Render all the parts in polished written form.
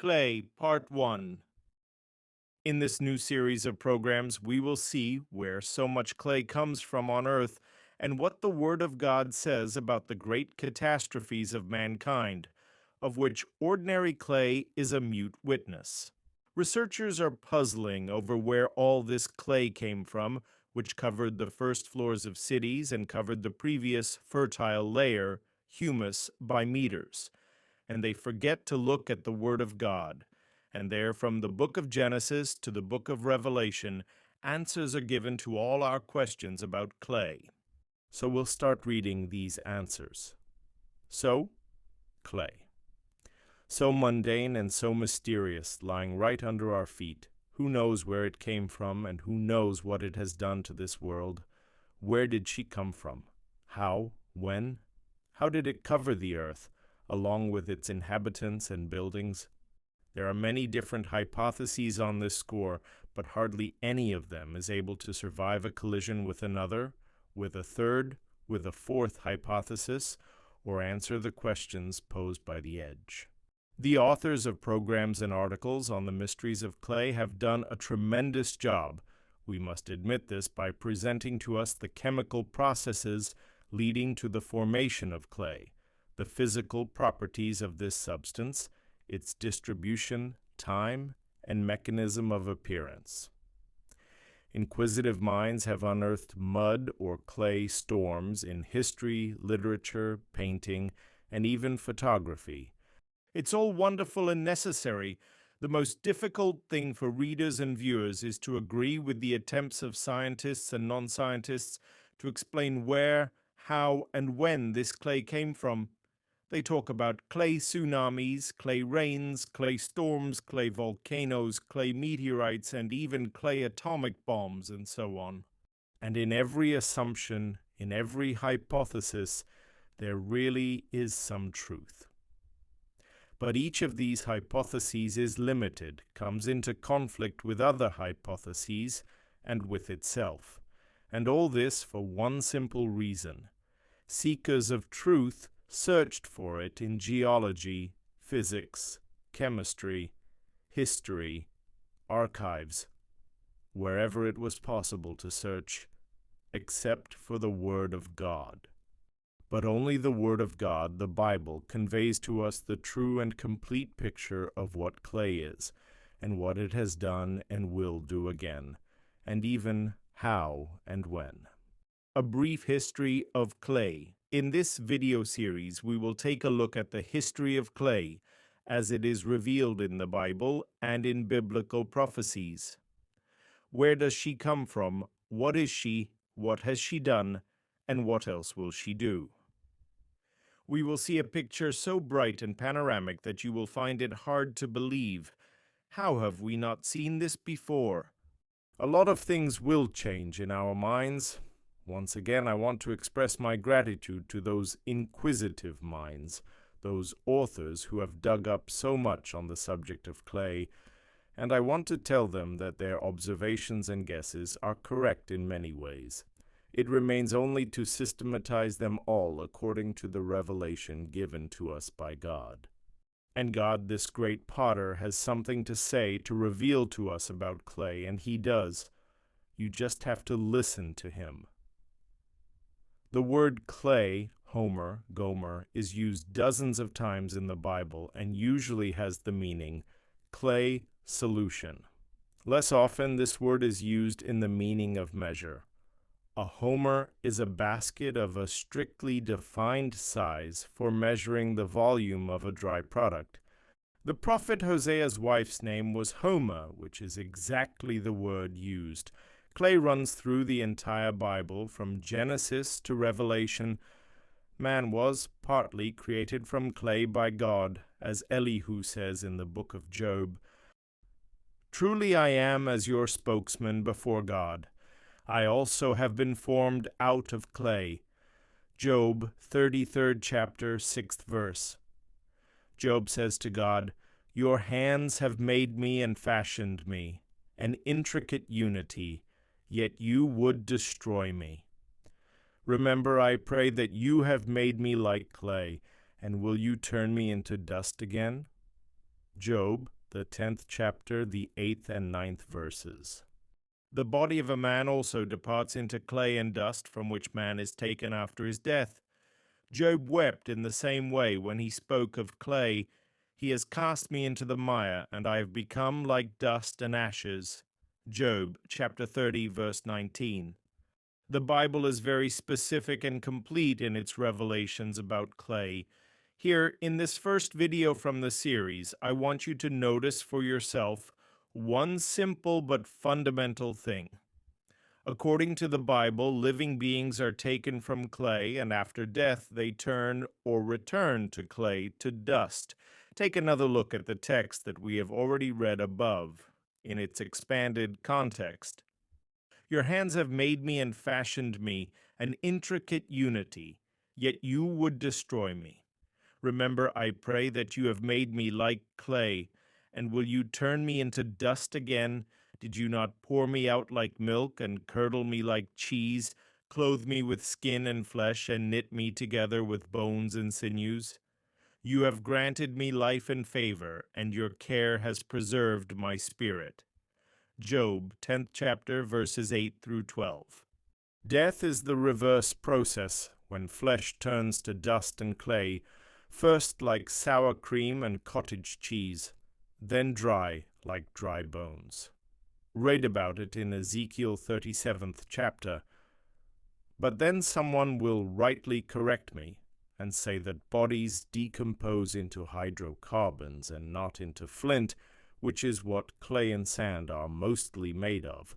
Clay, Part 1. In this new series of programs, we will see where so much clay comes from on Earth and what the Word of God says about the great catastrophes of mankind, of which ordinary clay is a mute witness. Researchers are puzzling over where all this clay came from, which covered the first floors of cities and covered the previous fertile layer, humus, by meters. And they forget to look at the Word of God. And there, from the book of Genesis to the book of Revelation, answers are given to all our questions about clay. So we'll start reading these answers. Clay. So mundane and so mysterious, lying right under our feet. Who knows where it came from, and who knows what it has done to this world? Where did she come from? How? When? How did it cover the earth, along with its inhabitants and buildings? There are many different hypotheses on this score, but hardly any of them is able to survive a collision with another, with a third, with a fourth hypothesis, or answer the questions posed by the edge. The authors of programs and articles on the mysteries of clay have done a tremendous job. We must admit this by presenting to us the chemical processes leading to the formation of clay, the physical properties of this substance, its distribution, time, and mechanism of appearance. Inquisitive minds have unearthed mud or clay storms in history, literature, painting, and even photography. It's all wonderful and necessary. The most difficult thing for readers and viewers is to agree with the attempts of scientists and non-scientists to explain where, how, and when this clay came from. They talk about clay tsunamis, clay rains, clay storms, clay volcanoes, clay meteorites, and even clay atomic bombs, and so on. And in every assumption, in every hypothesis, there really is some truth. But each of these hypotheses is limited, comes into conflict with other hypotheses, and with itself. And all this for one simple reason. Seekers of truth searched for it in geology, physics, chemistry, history, archives, wherever it was possible to search, except for the Word of God. But only the Word of God, the Bible, conveys to us the true and complete picture of what clay is, and what it has done and will do again, and even how and when. A brief history of clay. In this video series, we will take a look at the history of clay as it is revealed in the Bible and in biblical prophecies. Where does she come from? What is she? What has she done? And what else will she do? We will see a picture so bright and panoramic that you will find it hard to believe. How have we not seen this before? A lot of things will change in our minds. Once again, I want to express my gratitude to those inquisitive minds, those authors who have dug up so much on the subject of clay, and I want to tell them that their observations and guesses are correct in many ways. It remains only to systematize them all according to the revelation given to us by God. And God, this great potter, has something to say to reveal to us about clay, and he does. You just have to listen to him. The word clay, Homer, Gomer, is used dozens of times in the Bible and usually has the meaning clay solution. Less often, this word is used in the meaning of measure. A homer is a basket of a strictly defined size for measuring the volume of a dry product. The prophet Hosea's wife's name was Homa, which is exactly the word used. Clay runs through the entire Bible, from Genesis to Revelation. Man was partly created from clay by God, as Elihu says in the book of Job. Truly I am as your spokesman before God. I also have been formed out of clay. Job, 33rd chapter, 6th verse. Job says to God, Your hands have made me and fashioned me, an intricate unity, yet you would destroy me. Remember, I pray, that you have made me like clay, and will you turn me into dust again? Job, the 10th chapter, the 8th and 9th verses. The body of a man also departs into clay and dust, from which man is taken after his death. Job wept in the same way when he spoke of clay. He has cast me into the mire, and I have become like dust and ashes. Job chapter 30, verse 19. The Bible is very specific and complete in its revelations about clay. Here, in this first video from the series, I want you to notice for yourself one simple but fundamental thing. According to the Bible, living beings are taken from clay, and after death they turn or return to clay, to dust. Take another look at the text that we have already read above, in its expanded context. Your hands have made me and fashioned me, an intricate unity, yet you would destroy me. Remember, I pray, that you have made me like clay, and will you turn me into dust again? Did you not pour me out like milk, and curdle me like cheese, clothe me with skin and flesh, and knit me together with bones and sinews? You have granted me life and favor, and your care has preserved my spirit. Job, 10th chapter, verses 8 through 12. Death is the reverse process, when flesh turns to dust and clay, first like sour cream and cottage cheese, then dry like dry bones. Read about it in Ezekiel 37th chapter. But then someone will rightly correct me and say that bodies decompose into hydrocarbons and not into flint, which is what clay and sand are mostly made of.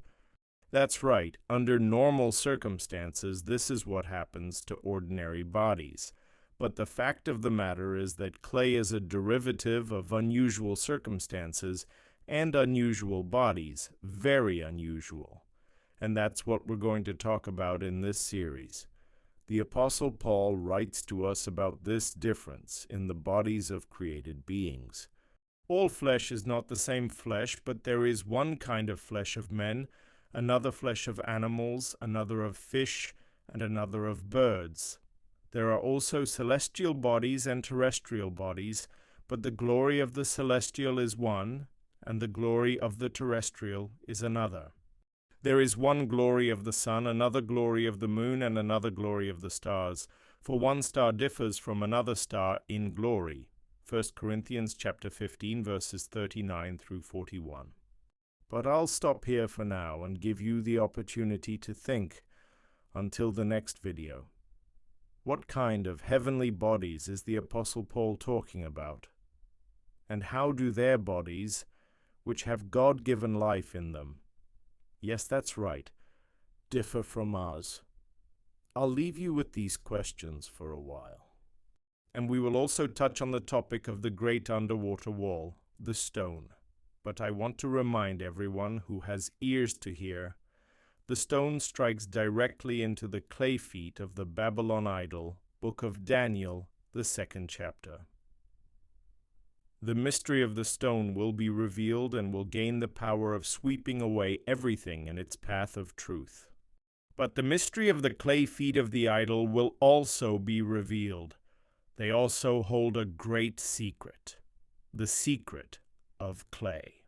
That's right, under normal circumstances, this is what happens to ordinary bodies. But the fact of the matter is that clay is a derivative of unusual circumstances and unusual bodies, very unusual. And that's what we're going to talk about in this series. The Apostle Paul writes to us about this difference in the bodies of created beings. All flesh is not the same flesh, but there is one kind of flesh of men, another flesh of animals, another of fish, and another of birds. There are also celestial bodies and terrestrial bodies, but the glory of the celestial is one, and the glory of the terrestrial is another. There is one glory of the sun, another glory of the moon, and another glory of the stars, for one star differs from another star in glory. 1 Corinthians chapter 15, verses 39 through 41. But I'll stop here for now and give you the opportunity to think until the next video. What kind of heavenly bodies is the Apostle Paul talking about? And how do their bodies, which have God-given life in them, yes, that's right, differ from ours? I'll leave you with these questions for a while. And we will also touch on the topic of the great underwater wall, the stone. But I want to remind everyone who has ears to hear, the stone strikes directly into the clay feet of the Babylon idol, Book of Daniel, the 2nd chapter. The mystery of the stone will be revealed and will gain the power of sweeping away everything in its path of truth. But the mystery of the clay feet of the idol will also be revealed. They also hold a great secret, the secret of clay.